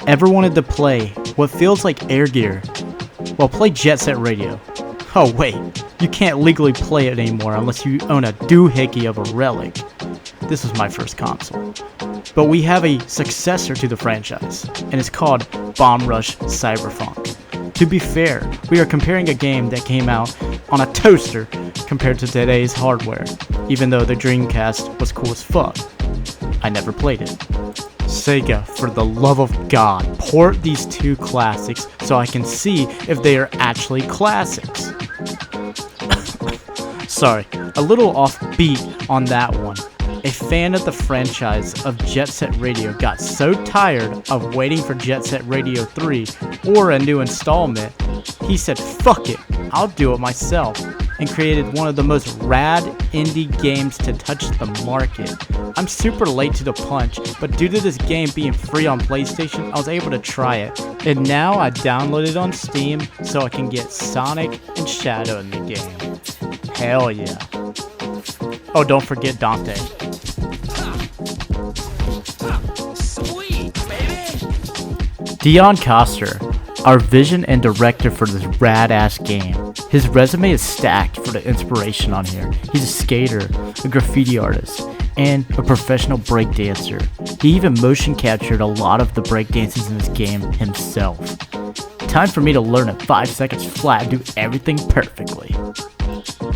Ever wanted to play what feels like Air Gear? Well, play Jet Set Radio. Oh wait, you can't legally play it anymore unless you own a doohickey of a relic. This was my first console. But we have a successor to the franchise, and it's called Bomb Rush Cyberfunk. To be fair, we are comparing a game that came out on a toaster compared to today's hardware, even though the Dreamcast was cool as fuck. I never played it. Sega, for the love of God, port these two classics so I can see if they are actually classics. Sorry, a little offbeat on that one. A fan of the franchise of Jet Set Radio got so tired of waiting for Jet Set Radio 3 or a new installment, he said, "Fuck it, I'll do it myself," and created one of the most rad indie games to touch the market. I'm super late to the punch, but due to this game being free on PlayStation, I was able to try it. And now I downloaded it on Steam so I can get Sonic and Shadow in the game. Hell yeah. Oh, don't forget Dante. Sweet, baby. Dion Coster, our vision and director for this rad-ass game. His resume is stacked for the inspiration on here. He's a skater, a graffiti artist, and a professional breakdancer. He even motion captured a lot of the breakdances in this game himself. Time for me to learn in 5 seconds flat and do everything perfectly.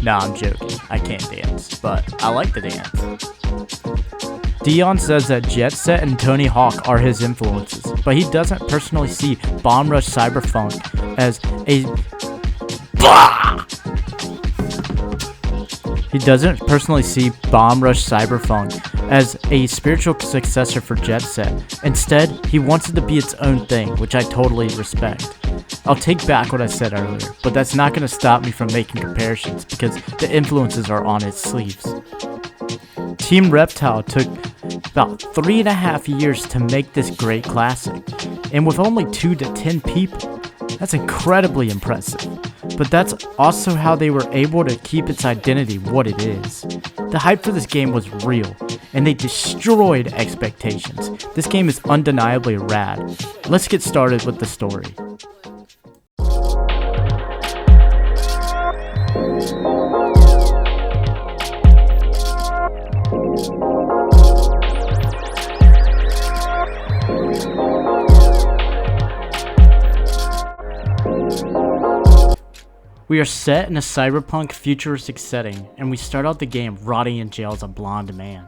Nah, I'm joking. I can't dance, but I like to dance. Dion says that Jet Set and Tony Hawk are his influences, but he doesn't personally see Bomb Rush Cyberfunk as a spiritual successor for Jet Set. Instead, he wants it to be its own thing, which I totally respect. I'll take back what I said earlier, but that's not going to stop me from making comparisons because the influences are on its sleeves. Team Reptile took about 3.5 years to make this great classic, and with only 2 to 10 people, that's incredibly impressive. But that's also how they were able to keep its identity what it is. The hype for this game was real, and they destroyed expectations. This game is undeniably rad. Let's get started with the story. We are set in a cyberpunk futuristic setting, and we start out the game rotting in jail as a blonde man.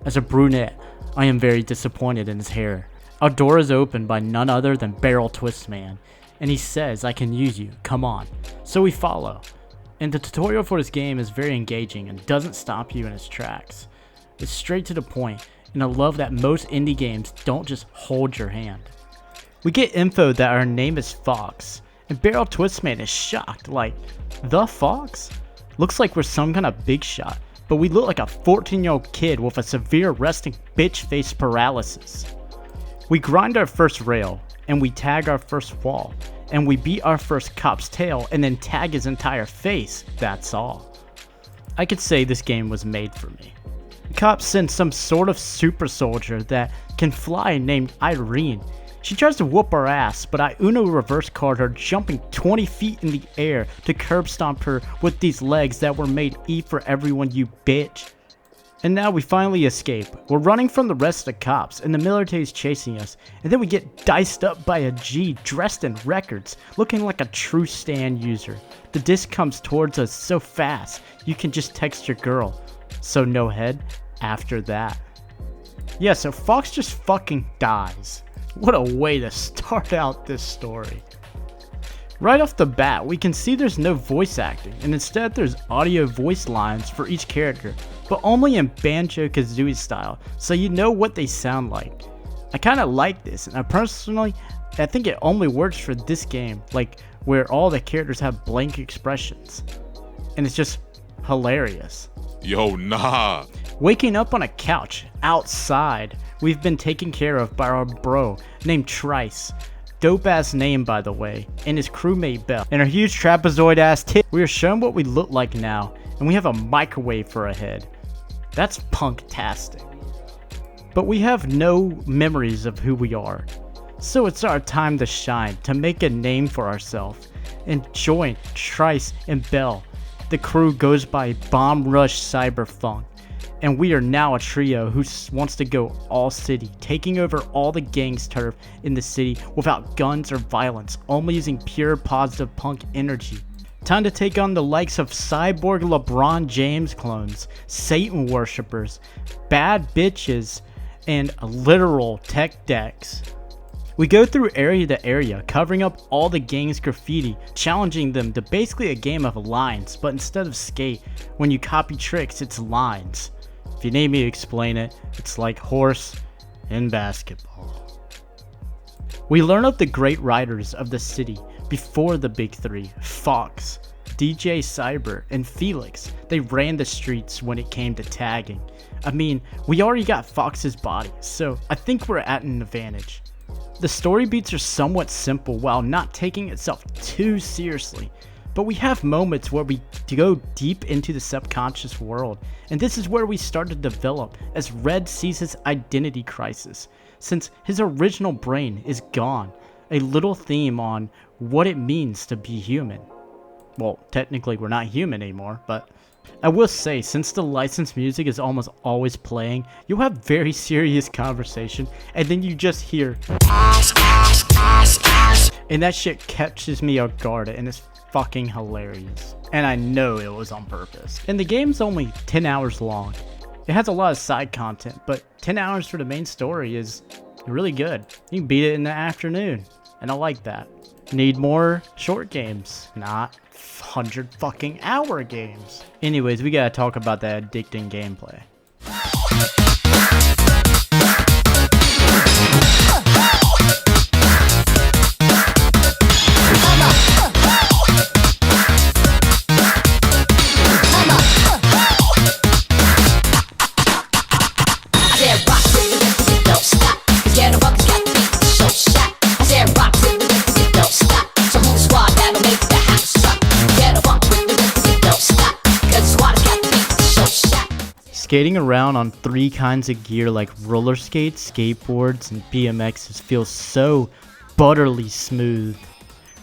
As a brunette, I am very disappointed in his hair. Our door is opened by none other than Barrel Twist Man, and he says, "I can use you, come on." So we follow. And the tutorial for this game is very engaging and doesn't stop you in its tracks. It's straight to the point, and I love that most indie games don't just hold your hand. We get info that our name is Fox, and Barrel Twist Man is shocked, like, "The Fox? Looks like we're some kind of big shot, but we look like a 14-year-old kid with a severe resting bitch face paralysis." We grind our first rail, and we tag our first wall, and we beat our first cop's tail and then tag his entire face, that's all. I could say this game was made for me. Cops send some sort of super soldier that can fly named Irene. She tries to whoop our ass, but I Uno reverse card her, jumping 20 feet in the air to curb stomp her with these legs that were made E for everyone, you bitch. And now we finally escape. We're running from the rest of the cops, and the military is chasing us, and then we get diced up by a G dressed in records, looking like a true Stan user. The disc comes towards us so fast, you can just text your girl. So no head after that. Yeah, so Fox just fucking dies. What a way to start out this story. Right off the bat, we can see there's no voice acting, and instead there's audio voice lines for each character, but only in Banjo-Kazooie style, so you know what they sound like. I kinda like this, and I think it only works for this game, like where all the characters have blank expressions. And it's just hilarious. Yo, nah. Waking up on a couch outside, we've been taken care of by our bro named Trice. Dope ass name, by the way, and his crewmate Bell, and our huge trapezoid ass tit. We are shown what we look like now, and we have a microwave for a head. That's punktastic. But we have no memories of who we are. So it's our time to shine, to make a name for ourselves. And join Trice and Bell. The crew goes by Bomb Rush Cyberfunk. And we are now a trio who wants to go all city, taking over all the gangs turf in the city without guns or violence, only using pure positive punk energy. Time to take on the likes of cyborg LeBron James clones, Satan worshippers, bad bitches, and literal tech decks. We go through area to area, covering up all the gang's graffiti, challenging them to basically a game of lines, but instead of skate, when you copy tricks, it's lines. If you need me to explain it, it's like horse in basketball. We learn of the great writers of the city before the big three, Fox, DJ Cyber, and Felix. They ran the streets when it came to tagging. I mean, we already got Fox's body, so I think we're at an advantage. The story beats are somewhat simple while not taking itself too seriously, but we have moments where we go deep into the subconscious world, and this is where we start to develop as Red sees his identity crisis, since his original brain is gone. A little theme on what it means to be human. Well, technically we're not human anymore, but I will say, since the licensed music is almost always playing, you'll have very serious conversation, and then you just hear and that shit catches me off guard, and it's fucking hilarious. And I know it was on purpose. And the game's only 10 hours long. It has a lot of side content, but 10 hours for the main story is really good. You can beat it in the afternoon, and I like that. Need more short games, not 100 fucking hour games. Anyways, we gotta talk about that addicting gameplay. Skating around on 3 kinds of gear like roller skates, skateboards, and BMXs feels so butterly smooth.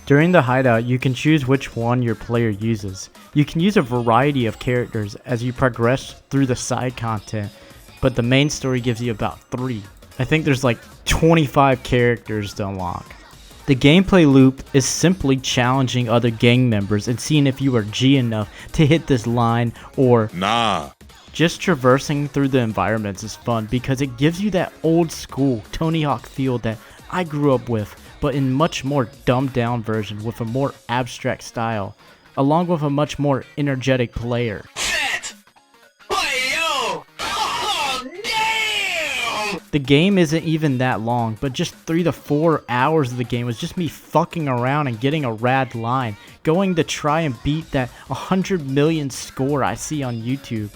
During the hideout, you can choose which one your player uses. You can use a variety of characters as you progress through the side content, but the main story gives you about 3. I think there's like 25 characters to unlock. The gameplay loop is simply challenging other gang members and seeing if you are G enough to hit this line or Nah. Just traversing through the environments is fun because it gives you that old school Tony Hawk feel that I grew up with, but in much more dumbed down version with a more abstract style, along with a much more energetic player. Shit! Oh, damn! The game isn't even that long, but just 3 to 4 hours of the game was just me fucking around and getting a rad line, going to try and beat that 100 million score I see on YouTube.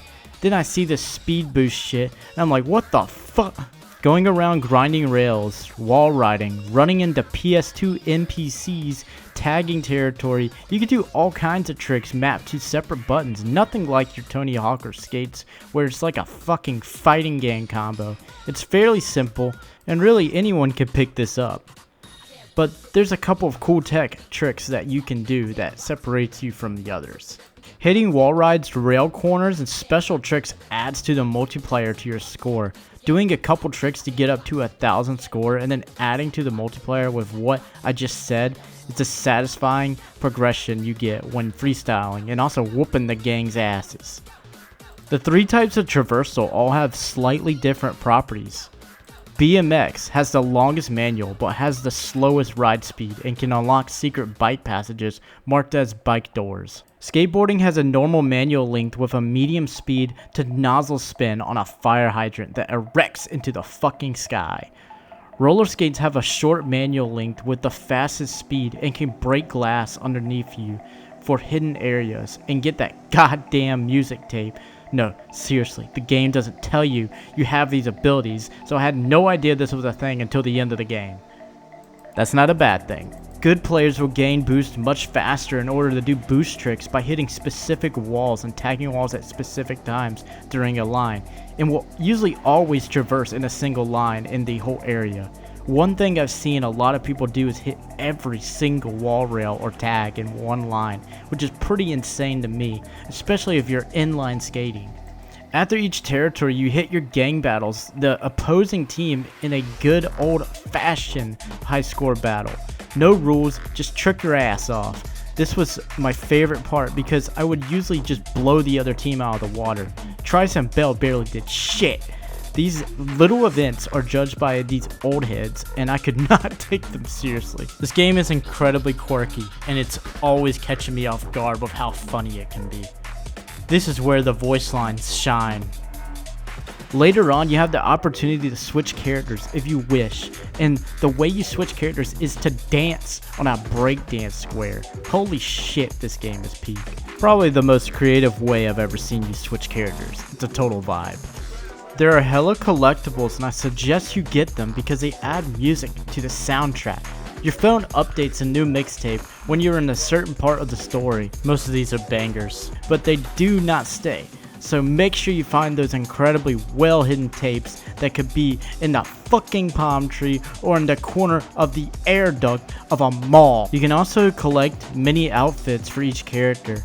Then I see this speed boost shit, and I'm like, what the fuck? Going around grinding rails, wall riding, running into PS2 NPCs, tagging territory. You can do all kinds of tricks mapped to separate buttons, nothing like your Tony Hawk or Skates, where it's like a fucking fighting game combo. It's fairly simple, and really anyone could pick this up. But there's a couple of cool tech tricks that you can do that separates you from the others. Hitting wall rides, rail corners, and special tricks adds to the multiplayer to your score. Doing a couple tricks to get up to 1,000 score and then adding to the multiplayer with what I just said is a satisfying progression you get when freestyling and also whooping the gang's asses. The 3 types of traversal all have slightly different properties. BMX has the longest manual but has the slowest ride speed and can unlock secret bike passages marked as bike doors. Skateboarding has a normal manual length with a medium speed to nozzle spin on a fire hydrant that erects into the fucking sky. Roller skates have a short manual length with the fastest speed and can break glass underneath you for hidden areas and get that goddamn music tape. No, seriously, the game doesn't tell you you have these abilities, so I had no idea this was a thing until the end of the game. That's not a bad thing. Good players will gain boost much faster in order to do boost tricks by hitting specific walls and tagging walls at specific times during a line, and will usually always traverse in a single line in the whole area. One thing I've seen a lot of people do is hit every single wall rail or tag in one line, which is pretty insane to me, especially if you're inline skating. After each territory, you hit your gang battles, the opposing team in a good old-fashioned high-score battle. No rules, just trick your ass off. This was my favorite part because I would usually just blow the other team out of the water. Trice and Bell barely did shit. These little events are judged by these old heads, and I could not take them seriously. This game is incredibly quirky, and it's always catching me off guard with how funny it can be. This is where the voice lines shine. Later on, you have the opportunity to switch characters if you wish, and the way you switch characters is to dance on a breakdance square. Holy shit, this game is peak. Probably the most creative way I've ever seen you switch characters. It's a total vibe. There are hella collectibles, and I suggest you get them because they add music to the soundtrack. Your phone updates a new mixtape when you're in a certain part of the story. Most of these are bangers, but they do not stay. So make sure you find those incredibly well hidden tapes that could be in the fucking palm tree or in the corner of the air duct of a mall. You can also collect mini outfits for each character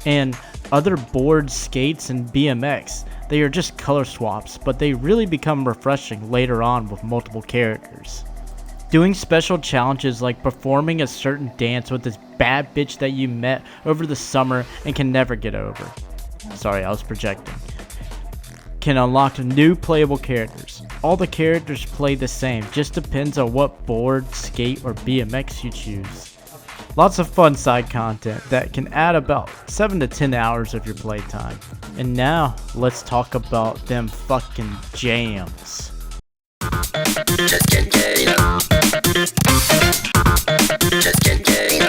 and other boards, skates, and BMX. They are just color swaps, but they really become refreshing later on with multiple characters. Doing special challenges like performing a certain dance with this bad bitch that you met over the summer and can never get over. Sorry, I was projecting. Can unlock new playable characters. All the characters play the same, just depends on what board, skate, or BMX you choose. Lots of fun side content that can add about 7 to 10 hours of your playtime. And now, let's talk about them fucking jams. Just get gay. Just get gay.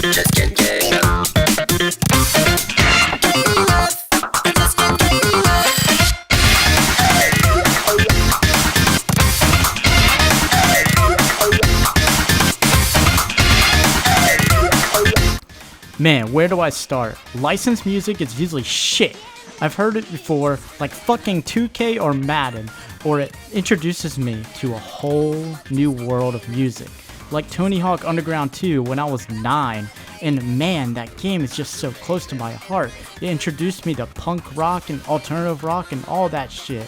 Just get gay. Man, where do I start? Licensed music is usually shit. I've heard it before, like fucking 2K or Madden, or it introduces me to a whole new world of music. Like Tony Hawk Underground 2 when I was 9, and man, that game is just so close to my heart. It introduced me to punk rock and alternative rock and all that shit.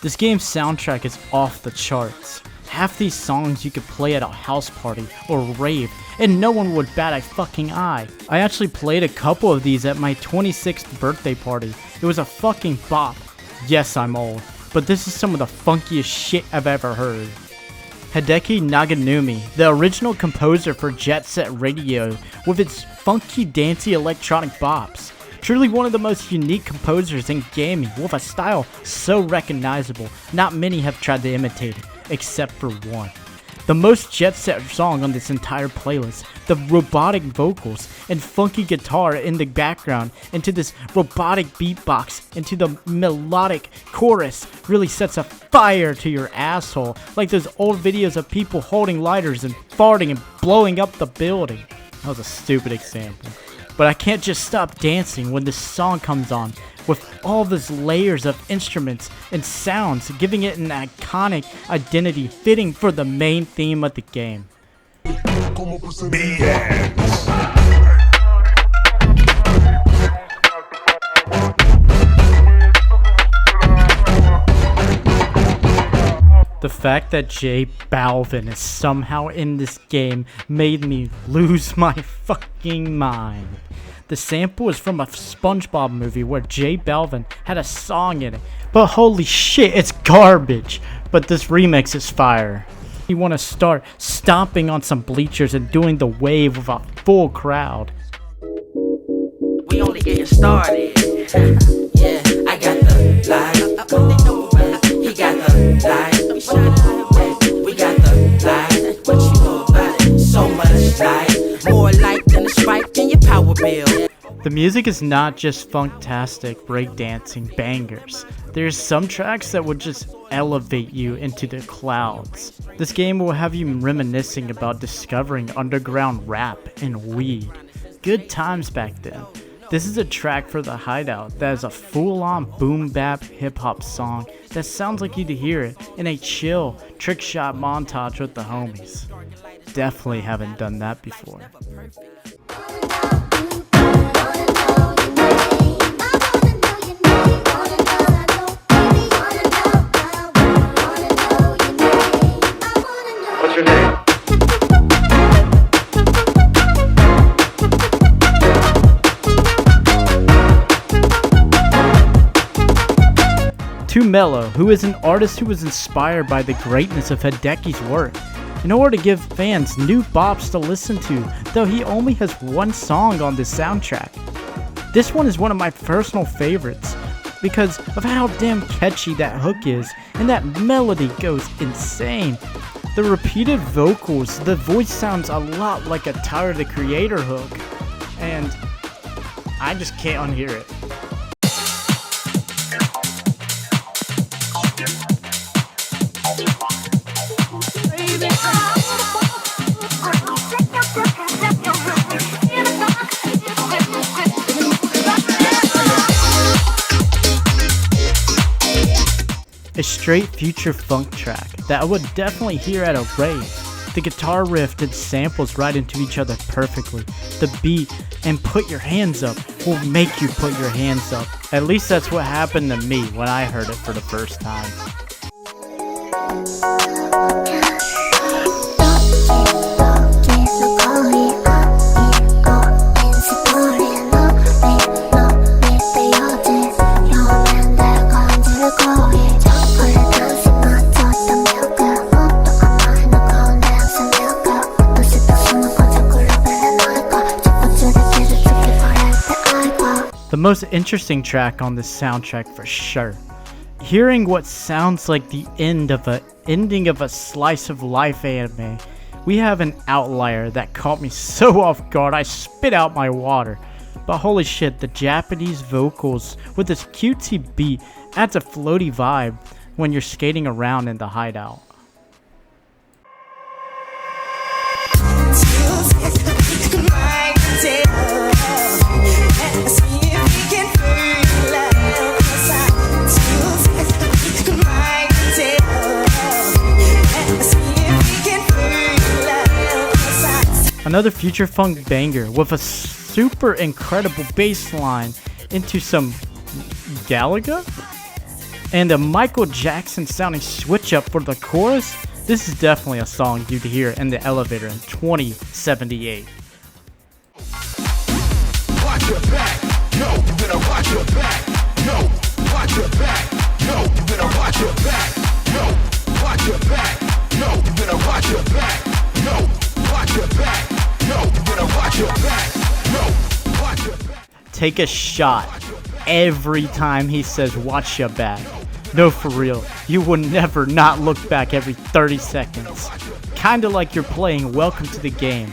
This game's soundtrack is off the charts. Half these songs you could play at a house party or rave, and no one would bat a fucking eye. I actually played a couple of these at my 26th birthday party. It was a fucking bop. Yes, I'm old, but this is some of the funkiest shit I've ever heard. Hideki Naganumi, the original composer for Jet Set Radio, with its funky, dancey electronic bops. Truly one of the most unique composers in gaming, with a style so recognizable, not many have tried to imitate it, except for one. The most Jet Set song on this entire playlist, the robotic vocals and funky guitar in the background into this robotic beatbox into the melodic chorus really sets a fire to your asshole, like those old videos of people holding lighters and farting and blowing up the building. That was a stupid example. But I can't just stop dancing when this song comes on, with all these layers of instruments and sounds, giving it an iconic identity fitting for the main theme of the game. The fact that J Balvin is somehow in this game made me lose my fucking mind. The sample is from a SpongeBob movie where J Balvin had a song in it, but holy shit, it's garbage. But this remix is fire. You want to start stomping on some bleachers and doing the wave with a full crowd. We only getting started. Yeah, I got the light. He got the light. We got the light. What you know about it? So much light. More light than a spike in your power bill. The music is not just funktastic breakdancing bangers. There's some tracks that would just elevate you into the clouds. This game will have you reminiscing about discovering underground rap and weed. Good times back then. This is a track for the Hideout that is a full-on boom-bap hip-hop song that sounds like you'd hear it in a chill trick shot montage with the homies. Definitely haven't done that before. What's your name? To Mello, who is an artist who was inspired by the greatness of Hideki's work, in order to give fans new bops to listen to, though he only has one song on this soundtrack. This one is one of my personal favorites, because of how damn catchy that hook is, and that melody goes insane. The repeated vocals, the voice sounds a lot like a Tyler the Creator hook, and I just can't unhear it. A straight future funk track that I would definitely hear at a rave. The guitar riff and samples right into each other perfectly. The beat and put your hands up will make you put your hands up. At least that's what happened to me when I heard it for the first time. The most interesting track on this soundtrack for sure. Hearing what sounds like the ending of a slice of life anime, we have an outlier that caught me so off guard I spit out my water. But holy shit, the Japanese vocals with this cutesy beat adds a floaty vibe when you're skating around in the Hideout. Another future funk banger with a super incredible bass line into some Galaga and a Michael Jackson sounding switch up for the chorus. This is definitely a song you'd hear in the elevator in 2078. Watch your back, no, you better watch your back, no, watch your back, no, you better watch your back, no, watch your back, no, you better watch your back, no, watch your back, no, you better watch your back, no, watch your back. Take a shot every time he says watch your back. No, for real, you will never not look back every 30 seconds. Kinda like you're playing Welcome to the Game.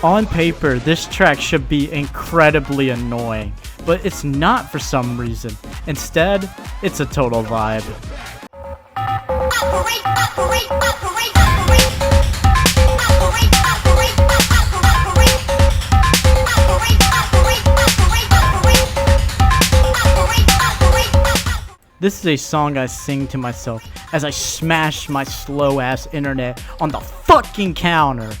On paper, this track should be incredibly annoying, but it's not for some reason. Instead, it's a total vibe. This is a song I sing to myself as I smash my slow-ass internet on the fucking counter.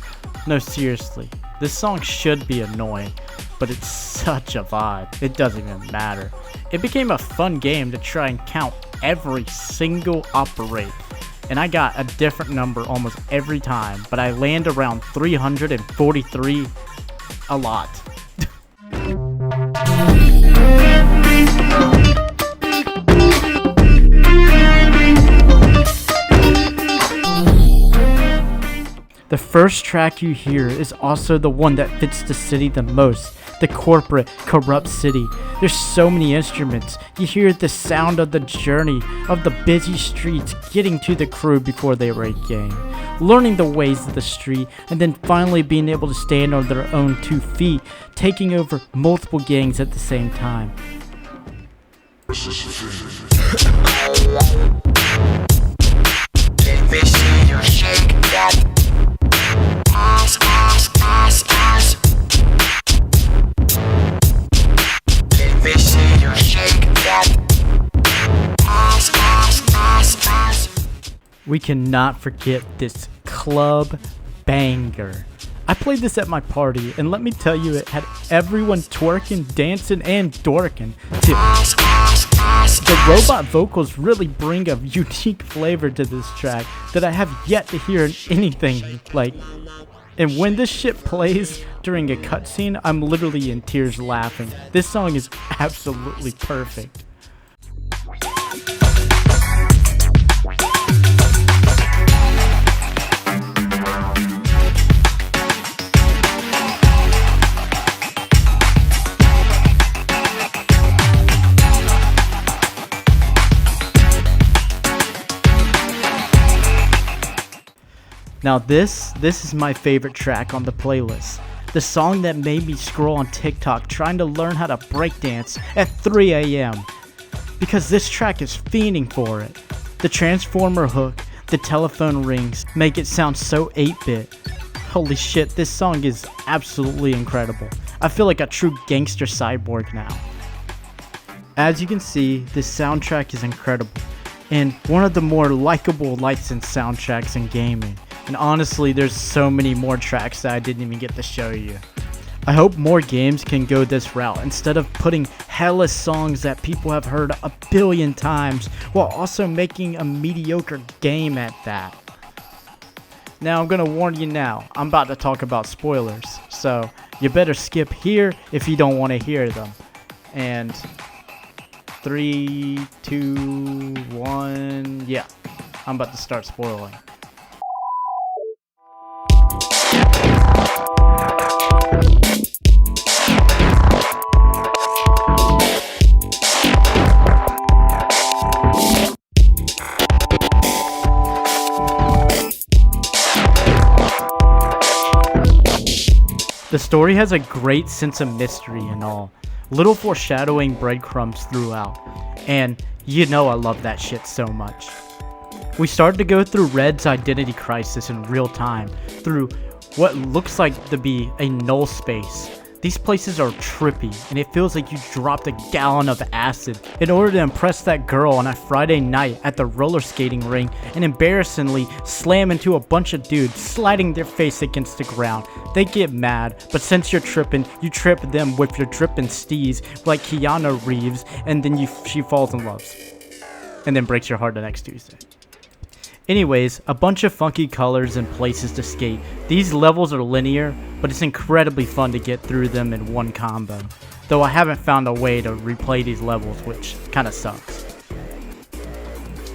No, seriously, this song should be annoying, but it's such a vibe, it doesn't even matter. It became a fun game to try and count every single operate, and I got a different number almost every time, but I land around 343 a lot. The first track you hear is also the one that fits the city the most, the corporate, corrupt city. There's so many instruments. You hear the sound of the journey of the busy streets getting to the crew before they rate game, learning the ways of the street, and then finally being able to stand on their own 2 feet, taking over multiple gangs at the same time. Let me see you shake that ass, ass, ass, ass. we cannot forget this club banger. I played this at my party, and let me tell you, it had everyone twerking, dancing, and dorking. The robot vocals really bring a unique flavor to this track that I have yet to hear in anything like. And when this shit plays during a cutscene, I'm literally in tears laughing. This song is absolutely perfect. Now this is my favorite track on the playlist. The song that made me scroll on TikTok trying to learn how to breakdance at 3 a.m. Because this track is fiending for it. The Transformer hook, the telephone rings, make it sound so 8-bit. Holy shit, this song is absolutely incredible. I feel like a true gangster cyborg now. As you can see, this soundtrack is incredible, and one of the more likable licensed soundtracks in gaming. And honestly, there's so many more tracks that I didn't even get to show you. I hope more games can go this route instead of putting hella songs that people have heard a billion times while also making a mediocre game at that. Now I'm gonna warn you now, I'm about to talk about spoilers, so you better skip here if you don't want to hear them. And 3, 2, 1, yeah, I'm about to start spoiling. The story has a great sense of mystery and all, little foreshadowing breadcrumbs throughout, and you know I love that shit so much. We start to go through Red's identity crisis in real time, through what looks like to be a null space. These places are trippy, and it feels like you dropped a gallon of acid in order to impress that girl on a Friday night at the roller skating ring and embarrassingly slam into a bunch of dudes sliding their face against the ground. They get mad, but since you're tripping, you trip them with your dripping steez like Keanu Reeves, and then she falls in love. And then breaks your heart the next Tuesday. Anyways, a bunch of funky colors and places to skate. These levels are linear, but it's incredibly fun to get through them in one combo. Though I haven't found a way to replay these levels, which kinda sucks.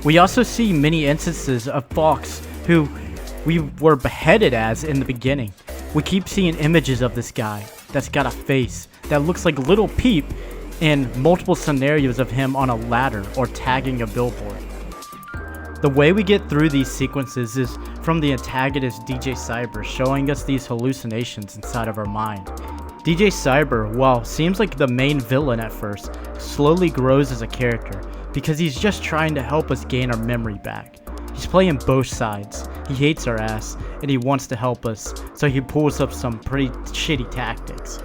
We also see many instances of Fox, who we were beheaded as in the beginning. We keep seeing images of this guy that's got a face that looks like Little Peep, and multiple scenarios of him on a ladder or tagging a billboard. The way we get through these sequences is from the antagonist DJ Cyber showing us these hallucinations inside of our mind. DJ Cyber, while seems like the main villain at first, slowly grows as a character because he's just trying to help us gain our memory back. He's playing both sides. He hates our ass and he wants to help us, so he pulls up some pretty shitty tactics.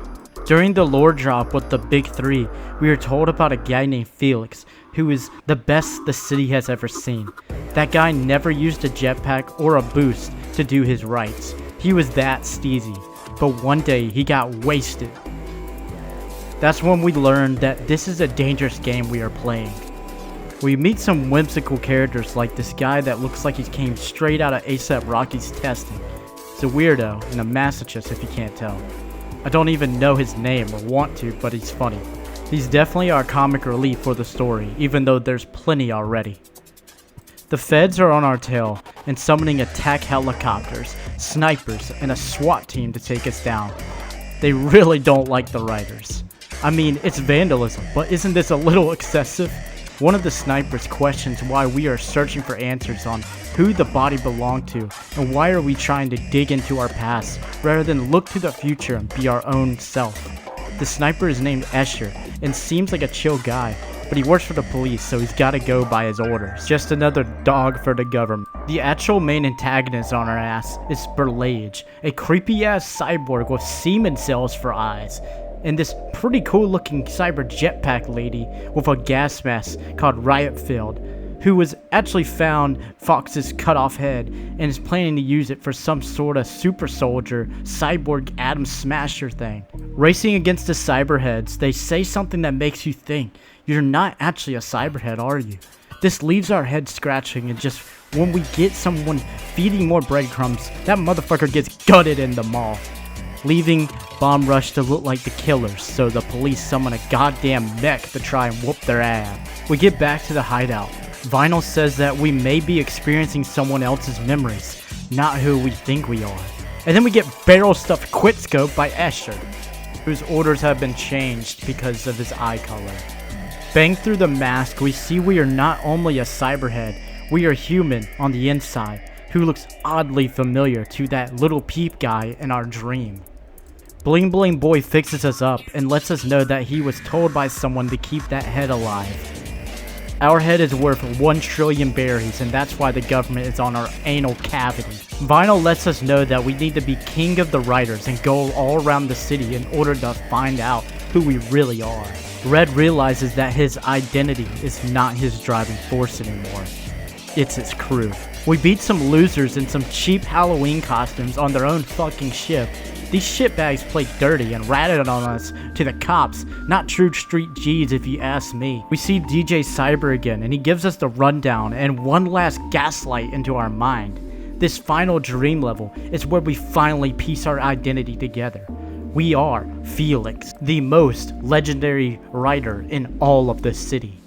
During the lore drop with the big three, we are told about a guy named Felix, who is the best the city has ever seen. That guy never used a jetpack or a boost to do his rights. He was that steezy, but one day he got wasted. That's when we learned that this is a dangerous game we are playing. We meet some whimsical characters like this guy that looks like he came straight out of A$AP Rocky's testing. He's a weirdo and a masochist if you can't tell. I don't even know his name or want to, but he's funny. He's definitely our comic relief for the story, even though there's plenty already. The feds are on our tail and summoning attack helicopters, snipers, and a SWAT team to take us down. They really don't like the writers. I mean, it's vandalism, but isn't this a little excessive? One of the snipers questions why we are searching for answers on who the body belonged to and why are we trying to dig into our past rather than look to the future and be our own self. The sniper is named Escher and seems like a chill guy, but he works for the police, so he's gotta go by his orders. Just another dog for the government. The actual main antagonist on our ass is Berlage, a creepy ass cyborg with semen cells for eyes, and this pretty cool looking cyber jetpack lady with a gas mask called Riot Field, who was actually found Fox's cut off head and is planning to use it for some sort of super soldier, cyborg Atom Smasher thing. Racing against the cyberheads, they say something that makes you think, you're not actually a cyberhead, are you? This leaves our heads scratching, and just when we get someone feeding more breadcrumbs, that motherfucker gets gutted in the mall, leaving Bomb Rush to look like the killers, so the police summon a goddamn mech to try and whoop their ass. We get back to the hideout. Vinyl says that we may be experiencing someone else's memories, not who we think we are. And then we get barrel-stuffed Quitscope by Escher, whose orders have been changed because of his eye color. Bang through the mask, we see we are not only a cyberhead, we are human on the inside, who looks oddly familiar to that little peep guy in our dream. Bling Bling Boy fixes us up and lets us know that he was told by someone to keep that head alive. Our head is worth 1 trillion berries, and that's why the government is on our anal cavity. Vinyl lets us know that we need to be king of the writers and go all around the city in order to find out who we really are. Red realizes that his identity is not his driving force anymore. It's his crew. We beat some losers in some cheap Halloween costumes on their own fucking ship. These shitbags played dirty and ratted on us to the cops, not true street G's if you ask me. We see DJ Cyber again, and he gives us the rundown and one last gaslight into our mind. This final dream level is where we finally piece our identity together. We are Felix, the most legendary writer in all of this city.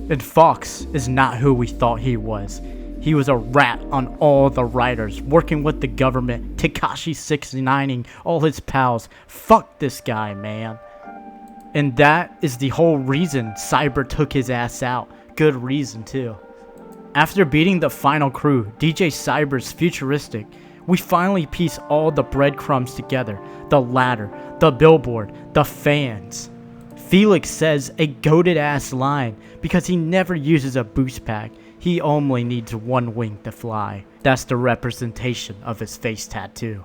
And Fox is not who we thought he was. He was a rat on all the writers, working with the government, Tekashi 69ing all his pals. Fuck this guy, man. And that is the whole reason Cyber took his ass out. Good reason, too. After beating the final crew, DJ Cyber's futuristic, we finally piece all the breadcrumbs together. The ladder, the billboard, the fans. Felix says a goated ass line because he never uses a boost pack. He only needs one wing to fly. That's the representation of his face tattoo.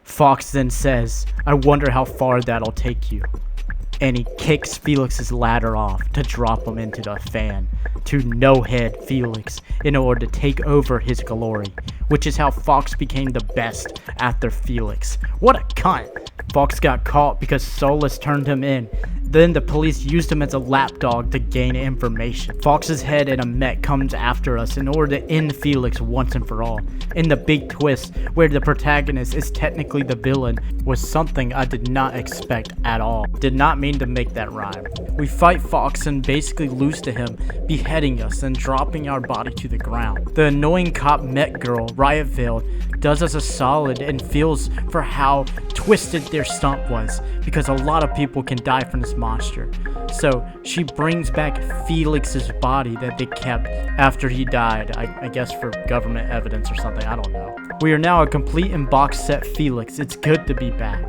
Fox then says, I wonder how far that'll take you. And he kicks Felix's ladder off to drop him into the fan, to no-head Felix in order to take over his glory, which is how Fox became the best after Felix. What a cunt! Fox got caught because Solus turned him in. Then the police used him as a lapdog to gain information. Fox's head in a mech comes after us in order to end Felix once and for all. And the big twist, where the protagonist is technically the villain, was something I did not expect at all. Did not mean to make that rhyme. We fight Fox and basically lose to him, beheading us and dropping our body to the ground. The annoying cop mech girl, Riotvale, does us a solid and feels for how twisted their stunt was, because a lot of people can die from this monster. So she brings back Felix's body that they kept after he died, I guess for government evidence or something, I don't know. We are now a complete and box set Felix. It's good to be back.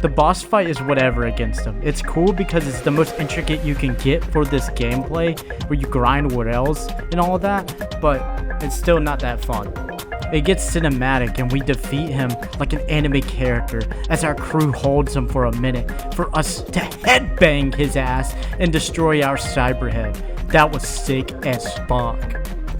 The boss fight is whatever against him. It's cool because it's the most intricate you can get for this gameplay, where you grind rails and all of that, but it's still not that fun. It gets cinematic and we defeat him like an anime character as our crew holds him for a minute for us to headbang his ass and destroy our cyberhead. That was sick as fuck.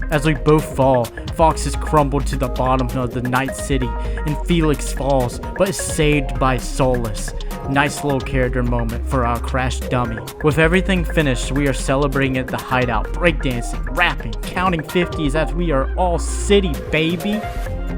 As we both fall, Fox is crumbled to the bottom of the night city and Felix falls but is saved by Solus. Nice little character moment for our crashed dummy. With everything finished, we are celebrating at the hideout, breakdancing, rapping, counting 50s as we are all city, baby.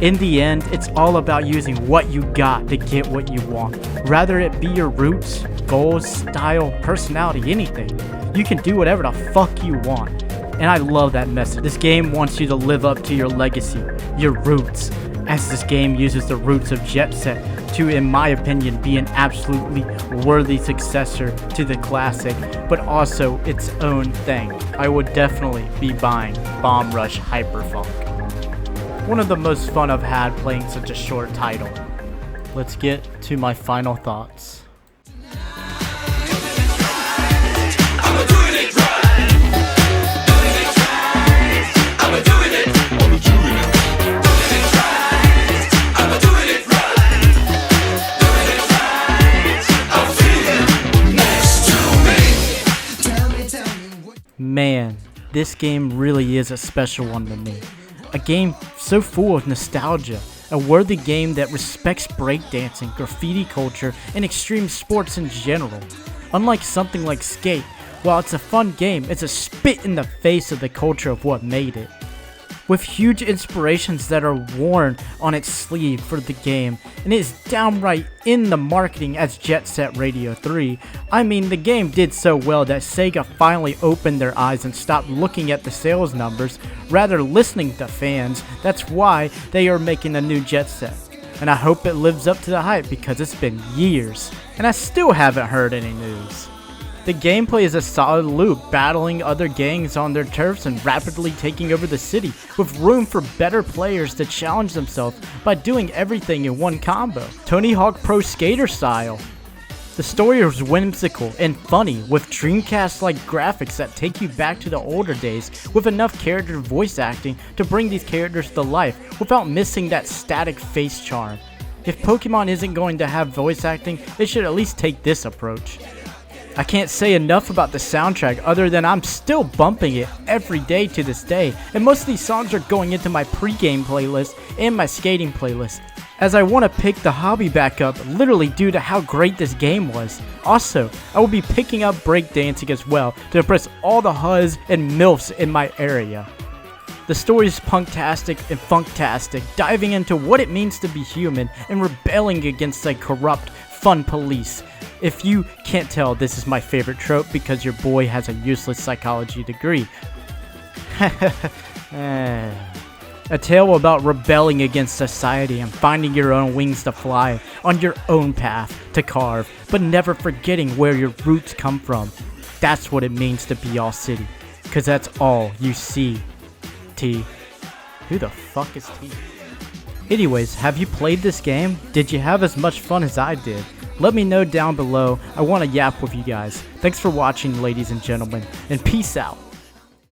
In the end, it's all about using what you got to get what you want. Rather it be your roots, goals, style, personality, anything. You can do whatever the fuck you want. And I love that message. This game wants you to live up to your legacy, your roots, as this game uses the roots of Jet Set to, in my opinion, be an absolutely worthy successor to the classic, but also its own thing. I would definitely be buying Bomb Rush Cyberfunk. One of the most fun I've had playing such a short title. Let's get to my final thoughts. Man, this game really is a special one to me. A game so full of nostalgia, a worthy game that respects breakdancing, graffiti culture, and extreme sports in general. Unlike something like Skate, while it's a fun game, it's a spit in the face of the culture of what made it. With huge inspirations that are worn on its sleeve for the game, and it is downright in the marketing as Jet Set Radio 3, I mean the game did so well that Sega finally opened their eyes and stopped looking at the sales numbers, rather listening to fans. That's why they are making a new Jet Set. And I hope it lives up to the hype because it's been years, and I still haven't heard any news. The gameplay is a solid loop, battling other gangs on their turfs and rapidly taking over the city, with room for better players to challenge themselves by doing everything in one combo, Tony Hawk Pro Skater style. The story is whimsical and funny, with Dreamcast-like graphics that take you back to the older days, with enough character voice acting to bring these characters to life without missing that static face charm. If Pokemon isn't going to have voice acting, they should at least take this approach. I can't say enough about the soundtrack other than I'm still bumping it every day to this day, and most of these songs are going into my pre-game playlist and my skating playlist, as I want to pick the hobby back up literally due to how great this game was. Also, I will be picking up breakdancing as well to impress all the huzz and milfs in my area. The story is punktastic and funktastic, diving into what it means to be human and rebelling against a corrupt, fun police. If you can't tell, this is my favorite trope because your boy has a useless psychology degree. A tale about rebelling against society and finding your own wings to fly on your own path to carve, but never forgetting where your roots come from. That's what it means to be all city, cause that's all you see. T. Who the fuck is T? Anyways, have you played this game? Did you have as much fun as I did? Let me know down below. I want to yap with you guys. Thanks for watching, ladies and gentlemen, and peace out.